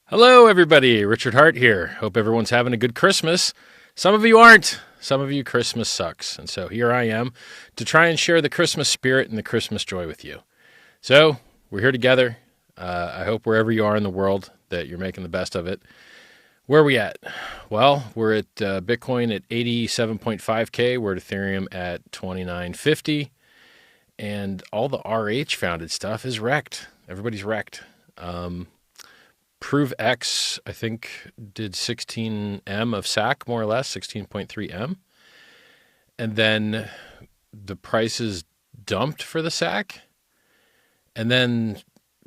Hello, everybody. Richard Hart here. Hope everyone's having a good Christmas. Some of you aren't. Some of you, Christmas sucks. And so here I am to try and share the Christmas spirit and the Christmas joy with you. So we're here together. I hope wherever you are in the world that you're making the best of it. Where are we at? Well, we're at Bitcoin at 87.5K. We're at Ethereum at 2950. And all the RH founded stuff is wrecked. Everybody's wrecked. Prove X, I think, did 16M of SAC, more or less, 16.3M. And then the prices dumped for the SAC. And then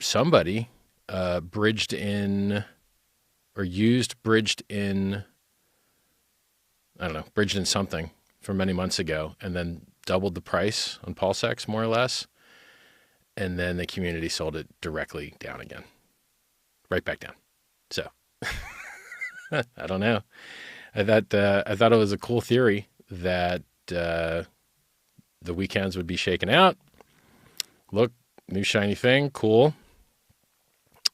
somebody bridged in something from many months ago and then doubled the price on PulseX, more or less. And then the community sold it directly down again. Right back down. So I don't know. I thought it was a cool theory that the weekends would be shaken out. Look, new shiny thing, cool.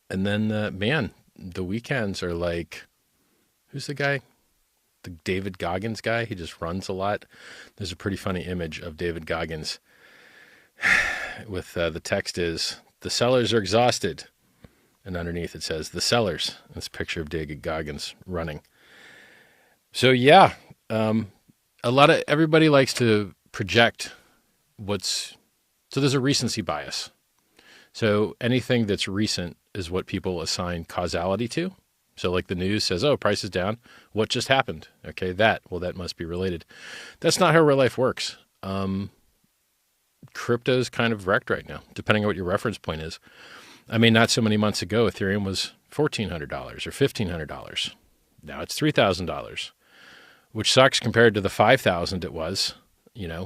And then the weekends are like, who's the guy? The David Goggins guy. He just runs a lot. There's a pretty funny image of David Goggins with the text is, "The sellers are exhausted." And underneath it says, "The sellers." It's a picture of David Goggins running. So yeah, everybody likes to project so there's a recency bias. So anything that's recent is what people assign causality to. So like the news says, oh, price is down. What just happened? Okay, that must be related. That's not how real life works. Crypto's kind of wrecked right now, depending on what your reference point is. I mean, not so many months ago, Ethereum was $1,400 or $1,500. Now it's $3,000, which sucks compared to the $5,000 it was,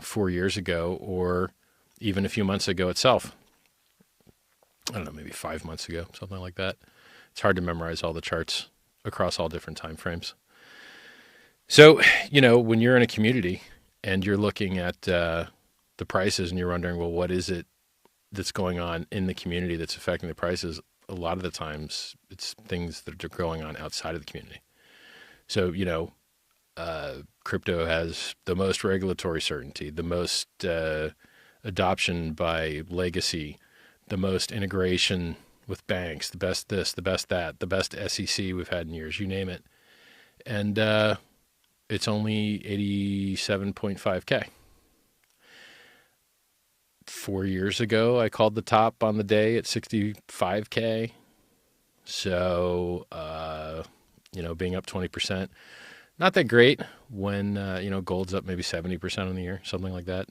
4 years ago, or even a few months ago itself. I don't know, maybe 5 months ago, something like that. It's hard to memorize all the charts across all different time frames. So, when you're in a community and you're looking at the prices and you're wondering, well, what is it that's going on in the community that's affecting the prices? A lot of the times it's things that are going on outside of the community. So, crypto has the most regulatory certainty, the most adoption by legacy, the most integration with banks, the best this, the best that, the best SEC we've had in years, you name it. And it's only 87.5K. 4 years ago, I called the top on the day at 65K. So, being up 20%, not that great when, gold's up maybe 70% on the year, something like that.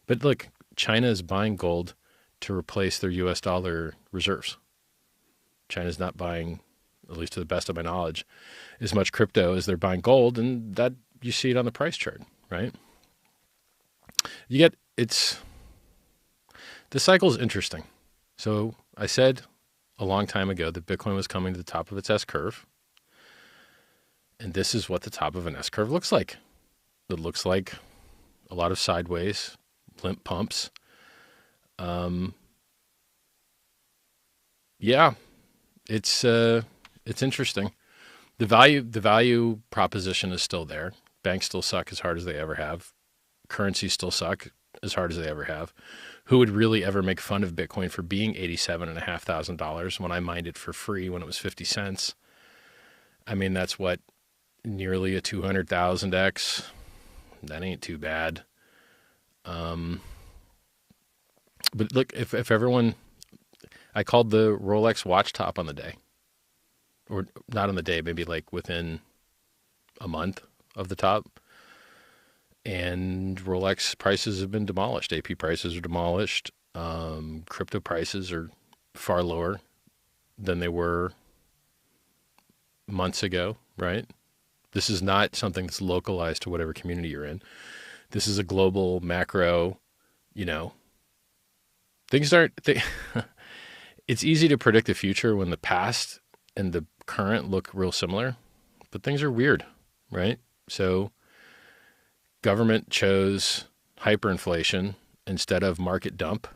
But look, China is buying gold to replace their US dollar reserves. China's not buying, at least to the best of my knowledge, as much crypto as they're buying gold. And that you see it on the price chart, right? The cycle is interesting. So I said a long time ago that Bitcoin was coming to the top of its S-curve. And this is what the top of an S-curve looks like. It looks like a lot of sideways, limp pumps. It's interesting. The value proposition is still there. Banks still suck as hard as they ever have. Currencies still suck as hard as they ever have. Who would really ever make fun of Bitcoin for being $87,500 when I mined it for free when it was 50 cents? I mean, that's what, nearly a 200,000x. That ain't too bad. But look, if everyone, I called the Rolex watch top on the day, or not on the day, maybe like within a month of the top. And Rolex prices have been demolished. AP prices are demolished. Crypto prices are far lower than they were months ago, right? This is not something that's localized to whatever community you're in. This is a global macro, things aren't, it's easy to predict the future when the past and the current look real similar, but things are weird, right? So government chose hyperinflation instead of market dump.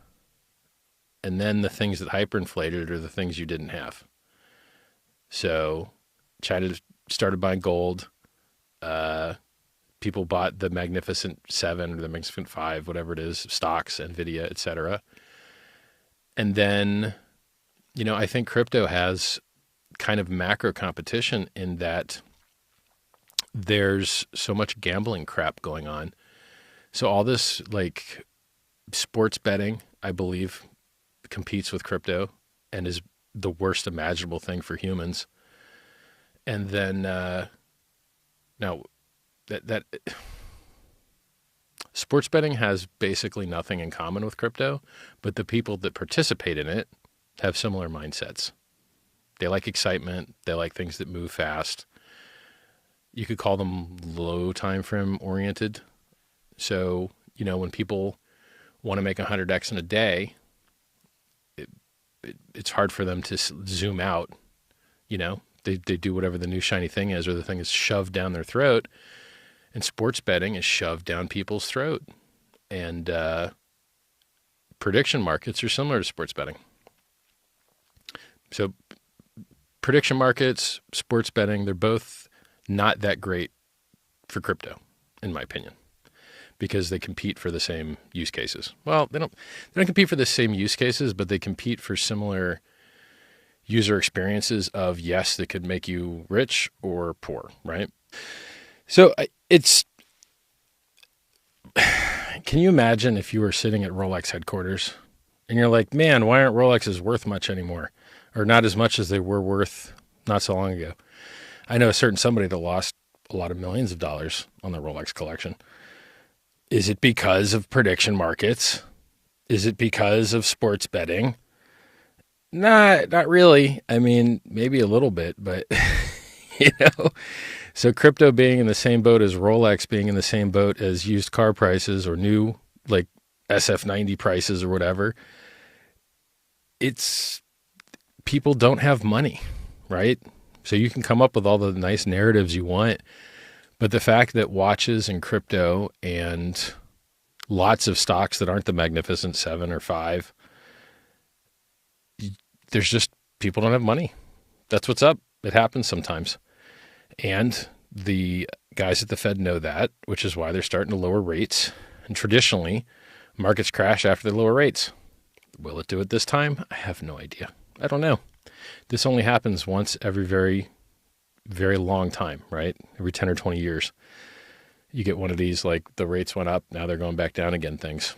And then the things that hyperinflated are the things you didn't have. So China started buying gold. Uh, People bought the Magnificent Seven or the Magnificent Five, whatever it is, stocks, Nvidia, etc. And then, I think crypto has kind of macro competition in that there's so much gambling crap going on. So all this like sports betting, I believe, competes with crypto and is the worst imaginable thing for humans. And then now that sports betting has basically nothing in common with crypto, but the people that participate in it have similar mindsets. They like excitement. They like things that move fast. You could call them low time frame oriented. So, when people want to make 100x in a day, it's hard for them to zoom out. They do whatever the new shiny thing is, or the thing is shoved down their throat. And sports betting is shoved down people's throat. And prediction markets are similar to sports betting. So prediction markets, sports betting, they're both not that great for crypto, in my opinion, because they compete for the same use cases. Well, they don't compete for the same use cases, but they compete for similar user experiences of, yes, that could make you rich or poor, right? So can you imagine if you were sitting at Rolex headquarters and you're like, man, why aren't Rolexes worth much anymore? Or not as much as they were worth not so long ago. I know a certain somebody that lost a lot of millions of dollars on their Rolex collection. Is it because of prediction markets? Is it because of sports betting? Not really. I mean, maybe a little bit, but So crypto being in the same boat as Rolex being in the same boat as used car prices or new like SF90 prices or whatever, it's people don't have money, right? So you can come up with all the nice narratives you want, but the fact that watches and crypto and lots of stocks that aren't the Magnificent Seven or Five, there's just people don't have money. That's what's up. It happens sometimes. And the guys at the Fed know that, which is why they're starting to lower rates. And traditionally, markets crash after they lower rates. Will it do it this time? I have no idea. I don't know. This only happens once every very, very long time, right? Every 10 or 20 years. You get one of these, like the rates went up, now they're going back down again things.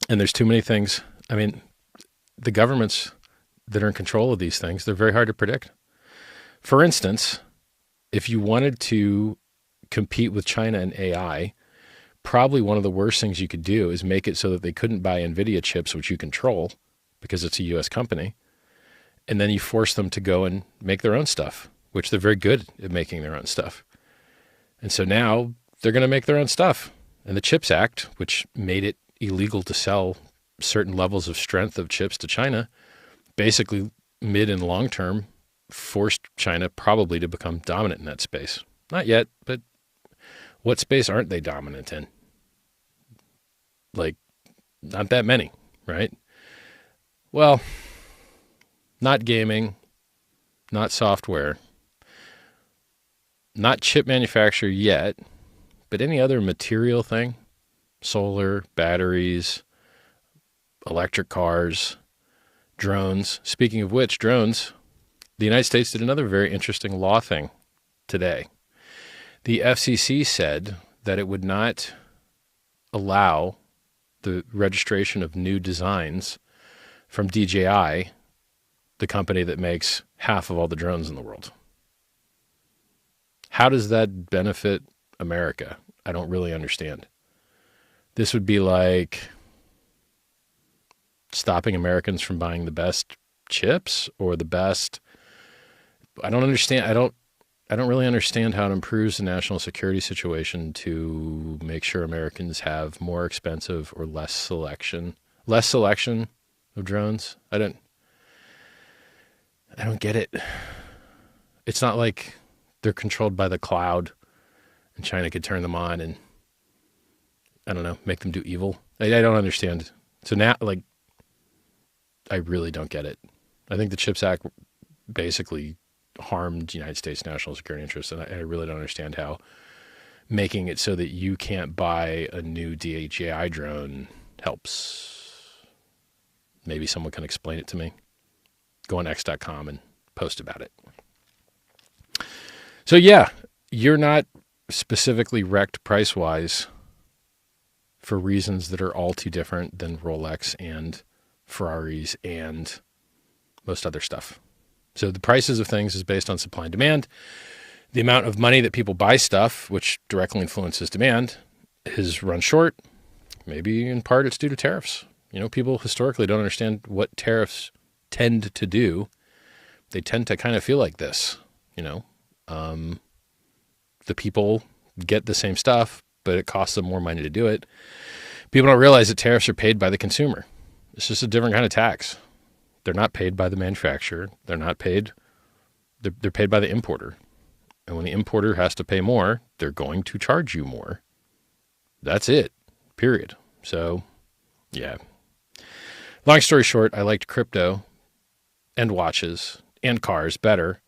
And there's too many things. I mean, the governments that are in control of these things, they're very hard to predict. For instance, if you wanted to compete with China in AI, probably one of the worst things you could do is make it so that they couldn't buy NVIDIA chips, which you control because it's a U.S. company. And then you force them to go and make their own stuff, which they're very good at making their own stuff. And so now they're going to make their own stuff. And the CHIPS Act, which made it illegal to sell certain levels of strength of chips to China, basically mid and long term forced China probably to become dominant in that space. Not yet, but what space aren't they dominant in? Like, not that many, right? Well, not gaming, not software, not chip manufacturer yet, but any other material thing, solar, batteries, electric cars, drones. Speaking of which, drones, the United States did another very interesting law thing today. The FCC said that it would not allow the registration of new designs from DJI, the company that makes half of all the drones in the world. How does that benefit America? I don't really understand. This would be like stopping Americans from buying the best chips or the best. I don't understand. I don't really understand how it improves the national security situation to make sure Americans have more expensive or less selection of drones. I don't get it. It's not like they're controlled by the cloud and China could turn them on and, I don't know, make them do evil. I don't understand. So now, like, I really don't get it. I think the CHIPS Act basically harmed United States national security interests. And I really don't understand how making it so that you can't buy a new DJI drone helps. Maybe someone can explain it to me. Go on x.com and post about it. So yeah, you're not specifically wrecked price-wise for reasons that are all too different than Rolex and Ferraris and most other stuff. So the prices of things is based on supply and demand. The amount of money that people buy stuff, which directly influences demand, has run short. Maybe in part it's due to tariffs. You know, people historically don't understand what tariffs tend to do. They tend to kind of feel like this, you know. The people get the same stuff, but it costs them more money to do it. People don't realize that tariffs are paid by the consumer. It's just a different kind of tax. They're not paid by the manufacturer. They're not paid. They're paid by the importer. And when the importer has to pay more, they're going to charge you more. That's it, period. So, yeah. Long story short, I liked crypto and watches and cars better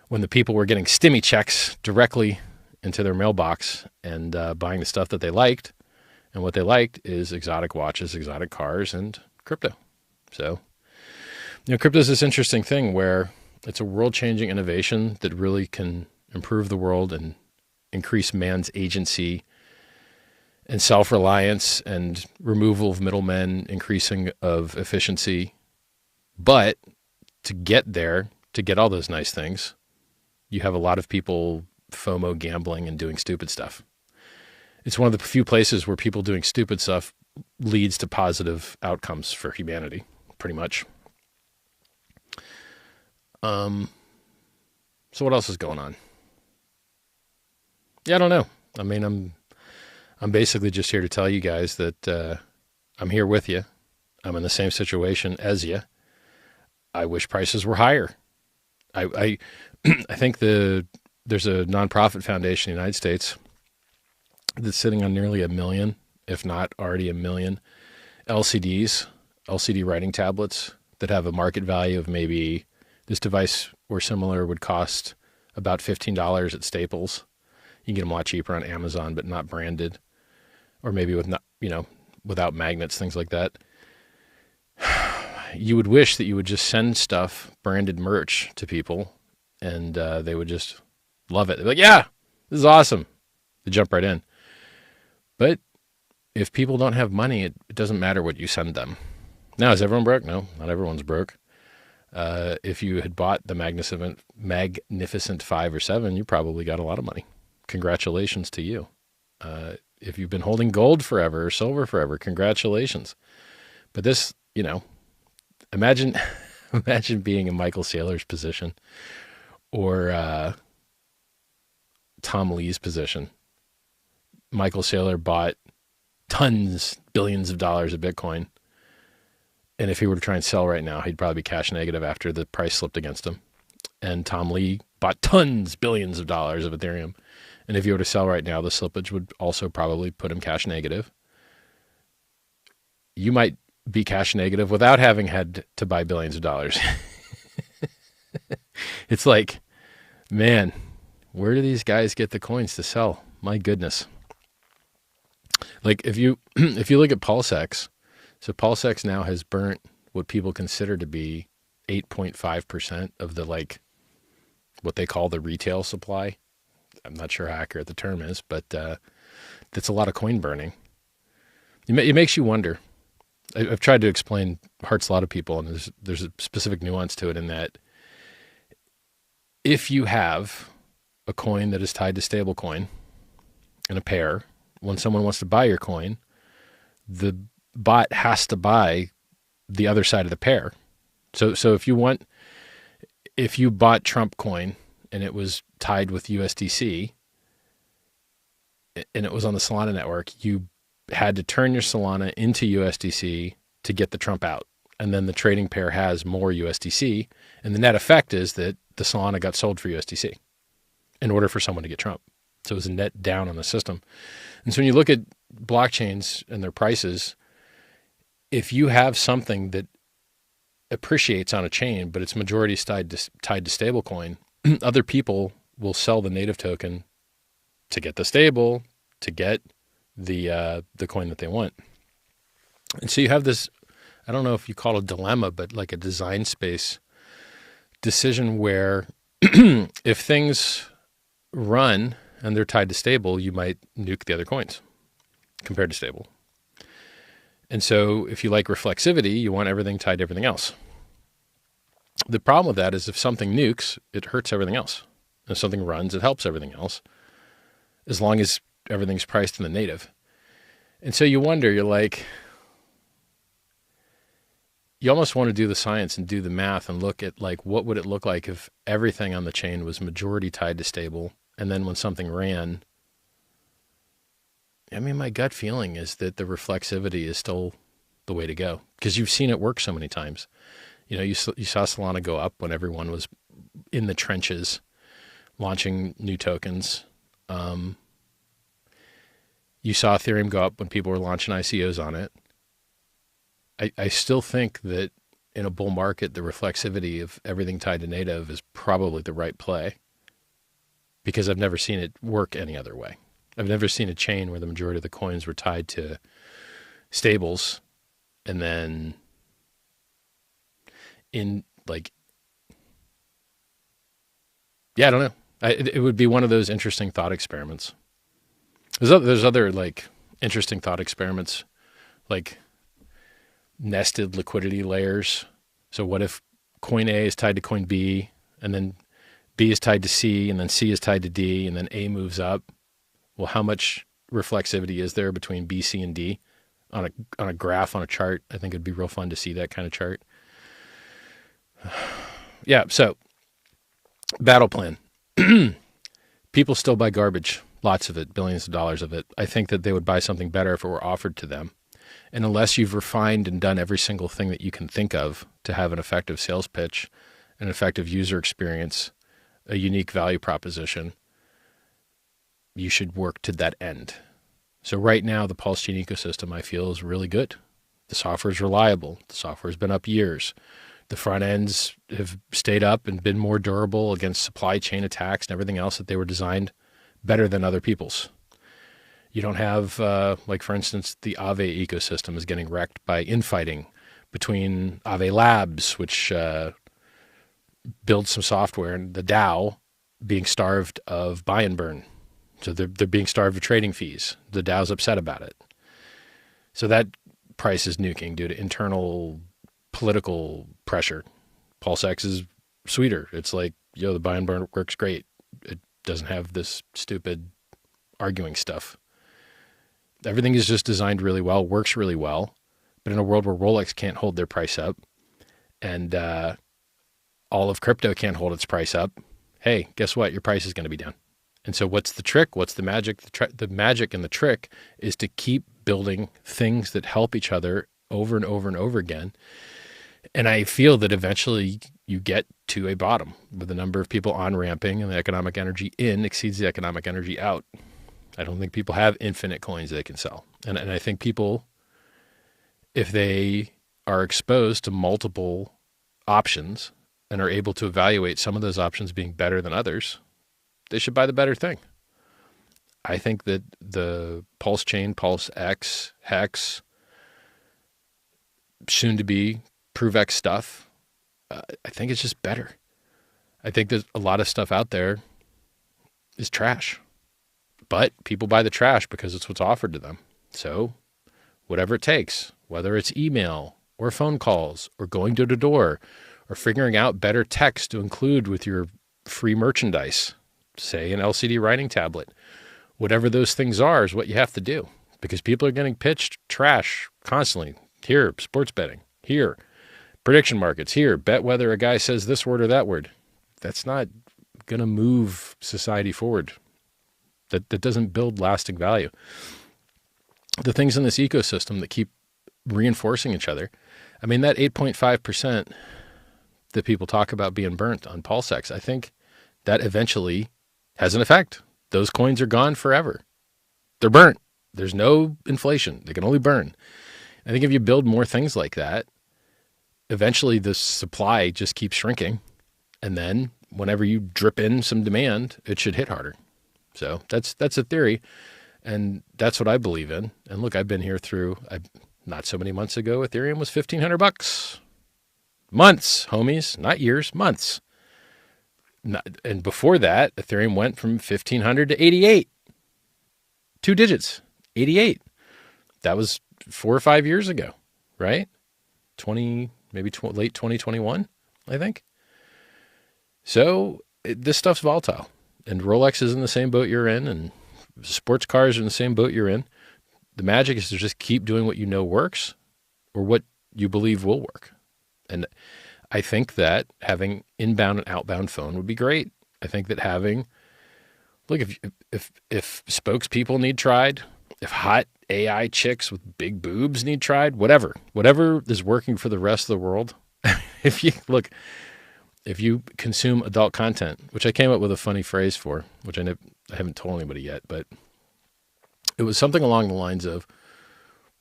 when the people were getting stimmy checks directly into their mailbox and buying the stuff that they liked. And what they liked is exotic watches, exotic cars, and crypto. So, you know, crypto is this interesting thing where it's a world-changing innovation that really can improve the world and increase man's agency and self-reliance and removal of middlemen, increasing of efficiency. But to get there, to get all those nice things, you have a lot of people FOMO gambling and doing stupid stuff. It's one of the few places where people doing stupid stuff leads to positive outcomes for humanity, pretty much. So what else is going on? Yeah, I don't know. I mean, I'm basically just here to tell you guys that I'm here with you. I'm in the same situation as you. I wish prices were higher. I think there's a nonprofit foundation in the United States that's sitting on nearly 1 million, if not already 1 million, LCD writing tablets that have a market value of maybe this device or similar would cost about $15 at Staples. You can get them a lot cheaper on Amazon, but not branded, or maybe with not, you know, without magnets, things like that. You would wish that you would just send stuff, branded merch to people, and they would just love it. They're like, yeah, this is awesome. They jump right in. But if people don't have money, it doesn't matter what you send them. Now, is everyone broke? No, not everyone's broke. If you had bought the Magnificent 5 or 7, you probably got a lot of money. Congratulations to you. If you've been holding gold forever or silver forever, congratulations. But this, you know, imagine being in Michael Saylor's position or Tom Lee's position. Michael Saylor bought billions of dollars of Bitcoin. And if he were to try and sell right now, he'd probably be cash negative after the price slipped against him. And Tom Lee bought billions of dollars of Ethereum. And if he were to sell right now, the slippage would also probably put him cash negative. You might be cash negative without having had to buy billions of dollars. It's like, man, where do these guys get the coins to sell? My goodness. Like if you look at PulseX, so PulseX now has burnt what people consider to be 8.5% of the, like, what they call the retail supply. I'm not sure how accurate the term is, but that's a lot of coin burning. It makes you wonder. I've tried to explain hurts a lot of people, and there's a specific nuance to it in that if you have a coin that is tied to stablecoin in a pair, when someone wants to buy your coin, the bot has to buy the other side of the pair. So if you bought Trump coin and it was tied with USDC and it was on the Solana network, you had to turn your Solana into USDC to get the Trump out. And then the trading pair has more USDC. And the net effect is that the Solana got sold for USDC in order for someone to get Trump. So it was a net down on the system. And so when you look at blockchains and their prices, if you have something that appreciates on a chain, but its majority is tied to stablecoin, other people will sell the native token to get the stable, to get the coin that they want. And so you have this, I don't know if you call it a dilemma, but like a design space decision where if things run and they're tied to stable, you might nuke the other coins compared to stable. And so if you like reflexivity, you want everything tied to everything else. The problem with that is if something nukes, it hurts everything else. If something runs, it helps everything else, as long as everything's priced in the native. And so you wonder, you're like, you almost want to do the science and do the math and look at like, what would it look like if everything on the chain was majority tied to stable, and then when something ran, I mean, my gut feeling is that the reflexivity is still the way to go, because you've seen it work so many times. You know, you saw Solana go up when everyone was in the trenches launching new tokens. You saw Ethereum go up when people were launching ICOs on it. I still think that in a bull market, the reflexivity of everything tied to native is probably the right play, because I've never seen it work any other way. I've never seen a chain where the majority of the coins were tied to stables, and then in like, yeah, I don't know. It would be one of those interesting thought experiments. There's other like interesting thought experiments, like nested liquidity layers. So what if coin A is tied to coin B, and then B is tied to C, and then C is tied to D, and then A moves up? Well, how much reflexivity is there between B, C, and D on a graph, on a chart? I think it'd be real fun to see that kind of chart. Yeah, so battle plan. People still buy garbage, lots of it, billions of dollars of it. I think that they would buy something better if it were offered to them. And unless you've refined and done every single thing that you can think of to have an effective sales pitch, an effective user experience, a unique value proposition, you should work to that end. So right now, the PulseChain ecosystem, I feel, is really good. The software is reliable. The software has been up years. The front ends have stayed up and been more durable against supply chain attacks and everything else, that they were designed better than other people's. You don't have, like, for instance, the Aave ecosystem is getting wrecked by infighting between Aave Labs, which builds some software, and the DAO being starved of buy and burn. So they're being starved of trading fees. The DAO's upset about it. So that price is nuking due to internal political pressure. PulseX is sweeter. It's like, yo, the buy and burn works great. It doesn't have this stupid arguing stuff. Everything is just designed really well, works really well. But in a world where Rolex can't hold their price up, and all of crypto can't hold its price up, hey, guess what? Your price is going to be down. And so what's the trick? What's the magic? The magic and the trick is to keep building things that help each other over and over and over again. And I feel that eventually you get to a bottom with the number of people on-ramping and the economic energy in exceeds the economic energy out. I don't think people have infinite coins they can sell. And I think people, if they are exposed to multiple options and are able to evaluate some of those options being better than others, they should buy the better thing. I think that the PulseChain, PulseX, HEX, soon to be ProveX stuff, I think it's just better. I think there's a lot of stuff out there is trash, but people buy the trash because it's what's offered to them. So whatever it takes, whether it's email or phone calls or going door to door or figuring out better text to include with your free merchandise, say an LCD writing tablet, whatever those things are is what you have to do, because people are getting pitched trash constantly. Here, sports betting. Here, prediction markets. Here, bet whether a guy says this word or that word. That's not going to move society forward. That doesn't build lasting value. The things in this ecosystem that keep reinforcing each other. I mean, that 8.5% that people talk about being burnt on PulseX, I think that eventually has an effect. Those coins are gone forever. They're burnt. There's no inflation. They can only burn. I think if you build more things like that, eventually the supply just keeps shrinking. And then whenever you drip in some demand, it should hit harder. So that's a theory. And that's what I believe in. And look, I've been here through, not so many months ago, Ethereum was $1,500. Months, homies, not years, months. And before that, Ethereum went from 1,500 to 88. 2 digits, 88. That was 4 or 5 years ago, right? Late 2021, I think. So this stuff's volatile. And Rolex is in the same boat you're in, and sports cars are in the same boat you're in. The magic is to just keep doing what you know works or what you believe will work. And I think that having inbound and outbound phone would be great. I think that having, look, if spokespeople need tried, if hot AI chicks with big boobs need tried, whatever is working for the rest of the world. If you consume adult content, which I came up with a funny phrase for, which I haven't told anybody yet, but it was something along the lines of,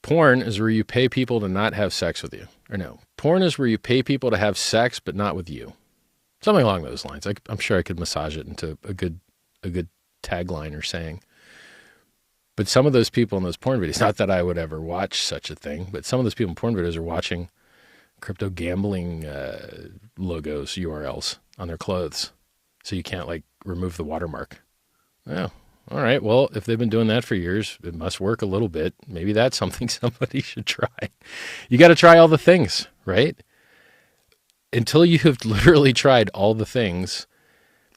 porn is where you pay people to not have sex with you. Or no, porn is where you pay people to have sex, but not with you. Something along those lines. I'm sure I could massage it into a good tagline or saying. But some of those people in those porn videos, not that I would ever watch such a thing, but some of those people in porn videos are watching crypto gambling logos, URLs on their clothes. So you can't remove the watermark. Oh, all right. Well, if they've been doing that for years, it must work a little bit. Maybe that's something somebody should try. You got to try all the things, right? Until you have literally tried all the things,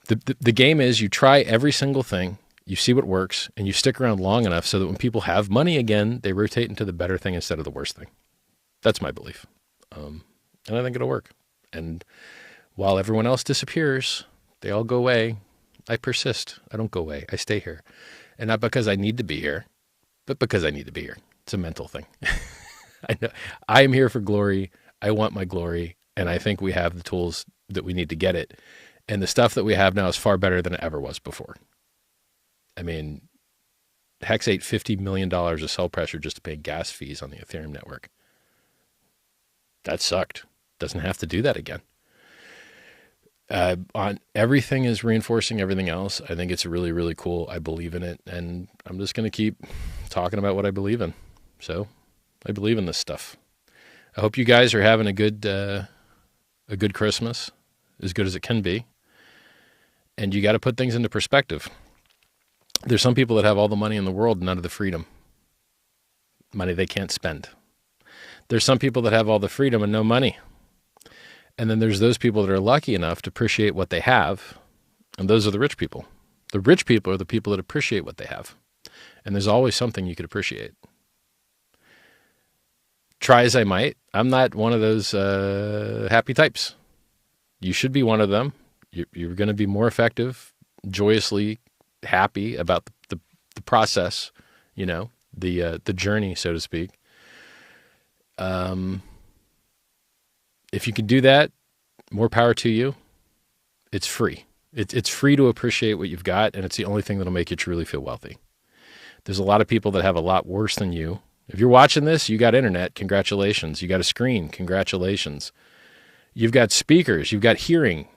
the game is you try every single thing, you see what works, and you stick around long enough so that when people have money again, they rotate into the better thing instead of the worst thing. That's my belief. And I think it'll work. And while everyone else disappears, they all go away. I persist. I don't go away. I stay here. And not because I need to be here, but because I need to be here. It's a mental thing. I know I am here for glory. I want my glory. And I think we have the tools that we need to get it. And the stuff that we have now is far better than it ever was before. I mean, HEX ate $50 million of sell pressure just to pay gas fees on the Ethereum network. That sucked. Doesn't have to do that again. On everything is reinforcing everything else. I think it's really, really cool. I believe in it, and I'm just going to keep talking about what I believe in. So I believe in this stuff. I hope you guys are having a good Christmas, as good as it can be. And you got to put things into perspective. There's some people that have all the money in the world, none of the freedom. Money they can't spend. There's some people that have all the freedom and no money. And then there's those people that are lucky enough to appreciate what they have. And those are the rich people. The rich people are the people that appreciate what they have. And there's always something you could appreciate. Try as I might, I'm not one of those happy types. You should be one of them. You're going to be more effective, joyously happy about the process, the journey, so to speak. If you can do that, more power to you. It's free. It's free to appreciate what you've got, and it's the only thing that'll make you truly feel wealthy. There's a lot of people that have a lot worse than you. If you're watching this, you got internet, congratulations. You got a screen, congratulations. You've got speakers, you've got hearing.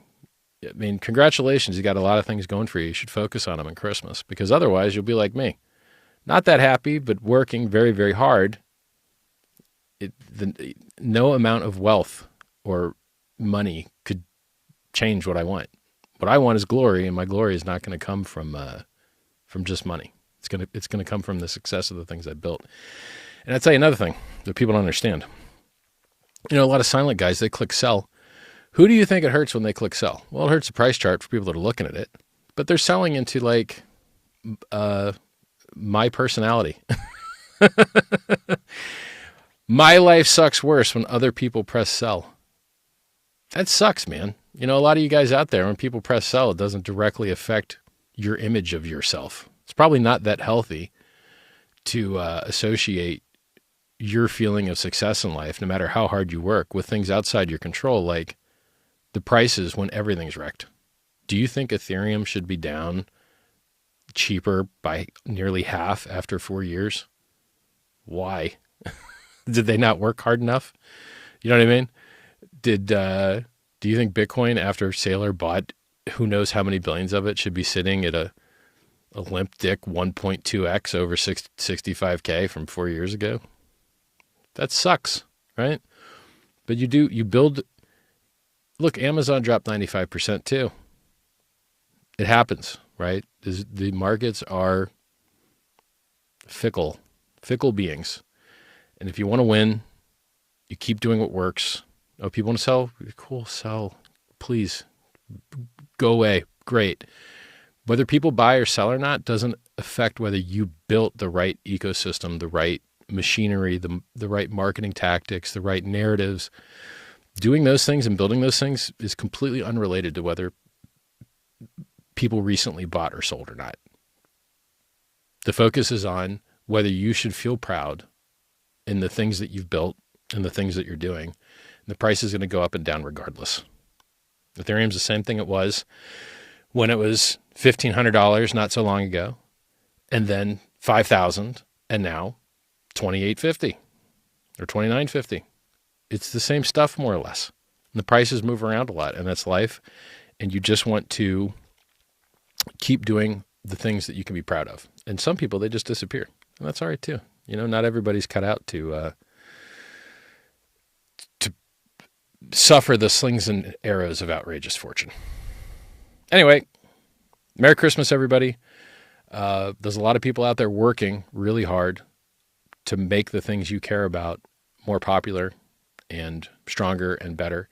I mean, congratulations. You got a lot of things going for you. You should focus on them in Christmas, because otherwise you'll be like me. Not that happy, but working very, very hard. No amount of wealth or money could change what I want. What I want is glory, and my glory is not going to come from just money. It's going to come from the success of the things I built. And I'll tell you another thing that people don't understand. A lot of silent guys, they click sell. Who do you think it hurts when they click sell? Well, it hurts the price chart for people that are looking at it, but they're selling into my personality. My life sucks worse when other people press sell. That sucks, man. A lot of you guys out there, when people press sell, it doesn't directly affect your image of yourself. It's probably not that healthy to associate your feeling of success in life, no matter how hard you work, with things outside your control, like the prices when everything's wrecked. Do you think Ethereum should be down cheaper by nearly half after 4 years? Why? Did they not work hard enough? You know what I mean? Do you think Bitcoin, after Saylor bought who knows how many billions of it, should be sitting at a limp dick 1.2x over 65K from 4 years ago? That sucks, right? But you build. Look, Amazon dropped 95% too. It happens, right? The markets are fickle beings. And if you want to win, you keep doing what works. Oh, people want to sell? Cool, sell. Please, go away. Great. Whether people buy or sell or not doesn't affect whether you built the right ecosystem, the right machinery, the right marketing tactics, the right narratives. Doing those things and building those things is completely unrelated to whether people recently bought or sold or not. The focus is on whether you should feel proud in the things that you've built and the things that you're doing. And the price is going to go up and down regardless. Ethereum's the same thing it was when it was $1,500 not so long ago, and then $5,000, and now $2,850 or $2,950. It's the same stuff, more or less. And the prices move around a lot, and that's life. And you just want to keep doing the things that you can be proud of. And some people, they just disappear. And that's all right, too. You know, not everybody's cut out to suffer the slings and arrows of outrageous fortune. Anyway, Merry Christmas, everybody. There's a lot of people out there working really hard to make the things you care about more popular and stronger and better.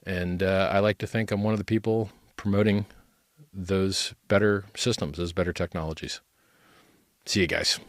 And I like to think I'm one of the people promoting those better systems, those better technologies. See you guys.